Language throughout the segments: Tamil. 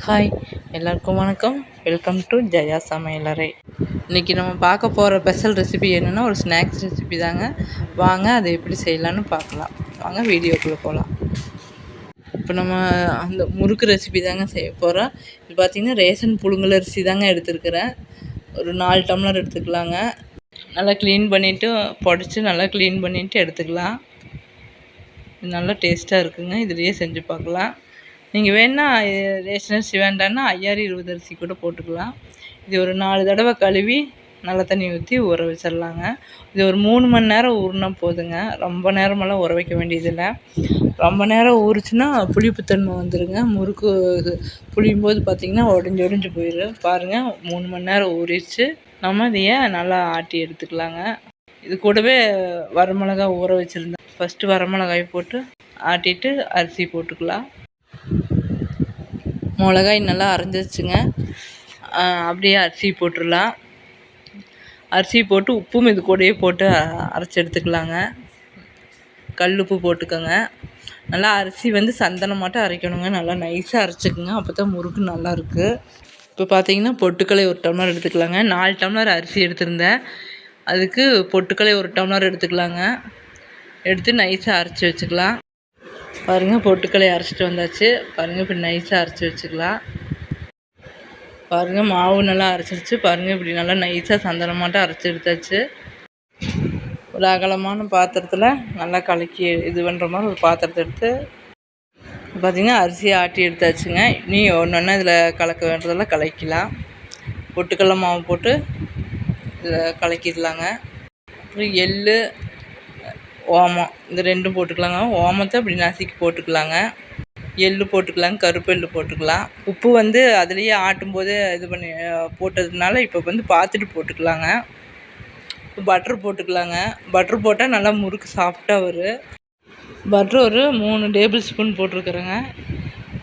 ஹாய், எல்லாருக்கும் வணக்கம். வெல்கம் டு ஜெயா சமையலறை. இன்றைக்கி நம்ம பார்க்க போகிற ஸ்பெஷல் ரெசிபி என்னென்னா ஒரு ஸ்நாக்ஸ் ரெசிபி தாங்க. வாங்க அதை எப்படி செய்யலான்னு பார்க்கலாம். வாங்க வீடியோக்குள்ளே போகலாம். இப்போ நம்ம அந்த முறுக்கு ரெசிபி தாங்க செய்ய போகிறோம். இது பார்த்திங்கன்னா ரேஷன் புழுங்கல் அரிசி தாங்க எடுத்துருக்கிறேன். ஒரு 4 டம்ளர் எடுத்துக்கலாங்க. நல்லா க்ளீன் பண்ணிவிட்டு புடச்சி நல்லா க்ளீன் பண்ணிவிட்டு எடுத்துக்கலாம். இது நல்லா டேஸ்ட்டாக இருக்குங்க. இதுலேயே செஞ்சு பார்க்கலாம். நீங்கள் வேணால் ரேஷன் அரிசி வேண்டான்னா 5020 அரிசி கூட போட்டுக்கலாம். இது ஒரு 4 தடவை கழுவி நல்ல தண்ணி ஊற்றி ஊற வச்சிடலாங்க. இது ஒரு 3 மணி நேரம் ஊறினா போதுங்க. ரொம்ப நேரமெல்லாம் ஊற வைக்க வேண்டியதில்லை. ரொம்ப நேரம் ஊறிச்சுன்னா புளிப்புத்தன்மை வந்துடுங்க. முறுக்கு இது புளியும் போது பார்த்திங்கன்னா உடஞ்சி போயிடும். பாருங்கள், 3 மணி நேரம் ஊறிடுச்சு. நம்ம இதையே நல்லா ஆட்டி எடுத்துக்கலாங்க. இது கூடவே வரமிளகா ஊற வச்சுருந்தேன். ஃபஸ்ட்டு வரமிளகாய் போட்டு ஆட்டிட்டு அரிசி போட்டுக்கலாம். மிளகாய் நல்லா அரைஞ்சிருச்சுங்க. அப்படியே அரிசி போட்டுடலாம். அரிசி போட்டு உப்பும் இது கூடயே போட்டு அரைச்சி எடுத்துக்கலாங்க. கல் உப்பு போட்டுக்கோங்க. நல்லா அரிசி சந்தனம் மட்டும் அரைக்கணுங்க. நல்லா நைஸாக அரைச்சிக்கோங்க. அப்போ தான் முறுக்கு நல்லாயிருக்கு. இப்போ பார்த்தீங்கன்னா பொட்டுக்கலை 1 டம்ளர் எடுத்துக்கலாங்க. 4 டம்ளர் அரிசி எடுத்திருந்தேன். அதுக்கு பொட்டுக்கலை 1 டம்ளர் எடுத்துக்கலாங்க. எடுத்து நைஸாக அரைச்சி வச்சுக்கலாம். பாருங்கள், பொட்டுக்கலை அரைச்சிட்டு வந்தாச்சு. பாருங்கள், இப்படி நைஸாக அரைச்சி வச்சுக்கலாம். பாருங்கள், மாவு நல்லா அரைச்சிருச்சு. பாருங்கள், இப்படி நல்லா நைஸாக சந்தனமாட்டம் அரைச்சி எடுத்தாச்சு. ஒரு அகலமான பாத்திரத்தில் நல்லா கலக்கி இது பண்ணுற மாதிரி ஒரு பாத்திரத்தை எடுத்து பார்த்திங்கன்னா அரிசியை ஆட்டி எடுத்தாச்சுங்க. இனி ஒன்று இதில் கலக்க வேண்டியதெல்லாம் கலக்கலாம். பொட்டுக்கடலை மாவு போட்டு இதில் கலக்கிடலாங்க. அப்புறம் எள், ஓமம் இந்த 2ம் போட்டுக்கலாங்க. ஓமத்தை அப்படி நசுக்கி போட்டுக்கலாங்க. எள் போட்டுக்கலாங்க, கருப்பு எள் போட்டுக்கலாம். உப்பு அதுலேயே ஆட்டும்போது இது பண்ணி போட்டதுனால இப்போ பார்த்துட்டு போட்டுக்கலாங்க. பட்ரு போட்டுக்கலாங்க. பட்ரு போட்டால் நல்லா முறுக்கு சாஃப்டாக வரும். பட்ரு ஒரு 3 டேபிள் ஸ்பூன் போட்டிருக்குறேங்க.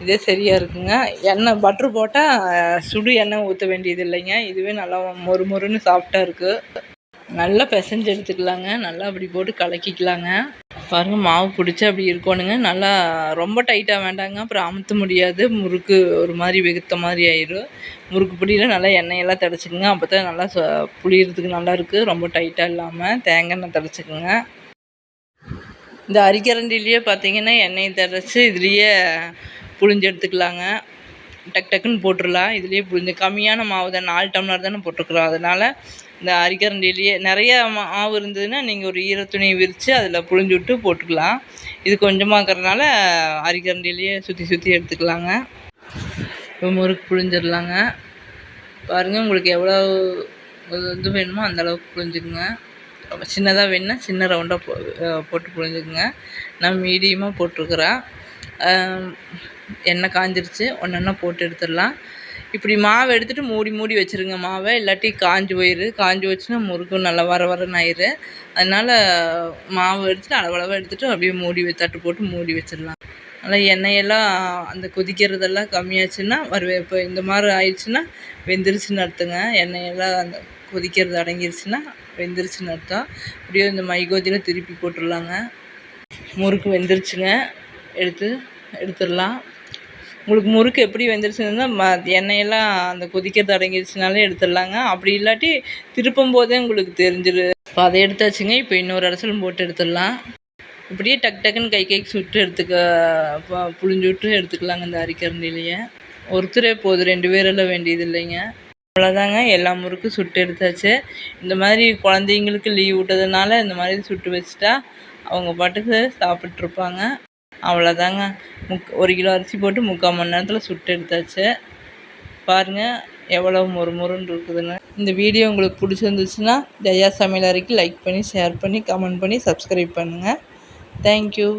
இதே சரியாக இருக்குங்க. எண்ணெய் பட்ரு போட்டால் சுடு எண்ணெய் ஊற்ற வேண்டியது இல்லைங்க. இதுவே நல்லா மொறுன்னு சாஃப்டாக இருக்குது. நல்லா பிசைஞ்சு எடுத்துக்கலாங்க. நல்லா அப்படி போட்டு கலக்கிக்கலாங்க. பாருங்கள், மாவு பிடிச்சி அப்படி இருக்கணுங்க. நல்லா ரொம்ப டைட்டாக வேண்டாங்க. அப்புறம் அமுத்த முடியாது. முறுக்கு ஒரு மாதிரி வெகுத்த மாதிரி ஆயிடும். முறுக்கு பிடியில் நல்லா எண்ணெயெல்லாம் தடச்சிக்கோங்க. அப்போ தான் நல்லா புளியறதுக்கு நல்லாயிருக்கு. ரொம்ப டைட்டாக இல்லாமல் தேங்காய் எண்ணெய் தடச்சிக்கோங்க. இந்த அரிக்கரண்டிலேயே பார்த்திங்கன்னா எண்ணெயை தடச்சி இதுலேயே புழிஞ்சு எடுத்துக்கலாங்க. டக்குன்னு போட்டுடலாம். இதுலேயே புழிஞ்சு கம்மியான மாவு தான், 4 டம்ளர் தானே போட்டிருக்குறோம். அதனால் இந்த அரிக்கரண்டிலேயே நிறைய மாவு இருந்ததுன்னா நீங்கள் ஒரு ஈரத்துணியை விரித்து அதில் புழிஞ்சு விட்டு போட்டுக்கலாம். இது கொஞ்சமாகறதுனால அரிக்கரண்டிலேயே சுற்றி எடுத்துக்கலாங்க. இப்போ முறுக்கு புழிஞ்சிடலாங்க. பாருங்கள், உங்களுக்கு எவ்வளோ இது வேணுமோ அந்தளவுக்கு புழிஞ்சுக்குங்க. ரொம்ப சின்னதாக வேணுன்னா சின்ன ரவுண்டாக போட்டு புழிஞ்சுக்குங்க. நான் மீடியமாக போட்டிருக்குறேன். எண்ணெய் காஞ்சிருச்சு. ஒன்றா போட்டு எடுத்துடலாம். இப்படி மாவை எடுத்துகிட்டு மூடி வச்சுருங்க மாவை. இல்லாட்டி காஞ்சி போச்சுன்னா முறுக்கு நல்லா வரன்னு ஆயிடும். அதனால் மாவு எடுத்துகிட்டு அளவளவாக எடுத்துகிட்டு அப்படியே தட்டு போட்டு மூடி வச்சிடலாம். நல்லா எண்ணெயெல்லாம் அந்த கொதிக்கிறதெல்லாம் கம்மியாச்சுன்னா இப்போ இந்த மாதிரி ஆயிடுச்சுன்னா வெந்துருச்சுன்னு அர்த்தங்க. எண்ணெயெல்லாம் அந்த கொதிக்கிறது அடங்கிருச்சுன்னா வெந்துருச்சுன்னு அர்த்தம். அப்படியே இந்த மைகோதியில் திருப்பி போட்டுடலாங்க. முறுக்கு வெந்துருச்சுங்க. எடுத்துடலாம். உங்களுக்கு முறுக்கு எப்படி வெந்துருச்சுன்னா எண்ணெயெல்லாம் அந்த கொதிக்கிறது அடங்கிடுச்சுனாலே எடுத்துடலாங்க. அப்படி இல்லாட்டி திருப்பும் போதே உங்களுக்கு தெரிஞ்சிடும். இப்போ அதை எடுத்தாச்சுங்க. இப்போ இன்னொரு அரசலும் போட்டு எடுத்துடலாம். இப்படியே டக்குன்னு கைக்கு சுட்டு புழிஞ்சு விட்டு எடுத்துக்கலாங்க. இந்த அரிக்கரண்டிலேயே ஒருத்தரே போதும், 2 பேரெல்லாம் வேண்டியது இல்லைங்க. அவ்வளோதாங்க, எல்லா முறுக்கும் சுட்டு எடுத்தாச்சு. இந்த மாதிரி குழந்தைங்களுக்கு லீவ் விட்டதுனால இந்த மாதிரி சுட்டு வச்சுட்டா அவங்க பாட்டுக்கு சாப்பிட்ருப்பாங்க. அவ்வளோதாங்க. 1 கிலோ அரிசி போட்டு 3/4 மணி நேரத்தில் சுட்டு எடுத்தாச்சு. பாருங்கள் எவ்வளோ மொறுன்னு இருக்குதுன்னு. இந்த வீடியோ உங்களுக்கு பிடிச்சிருந்துச்சுன்னா ஜெயா சமையலறைக்கு லைக் பண்ணி, ஷேர் பண்ணி, கமெண்ட் பண்ணி, சப்ஸ்கிரைப் பண்ணுங்கள். தேங்க்யூ.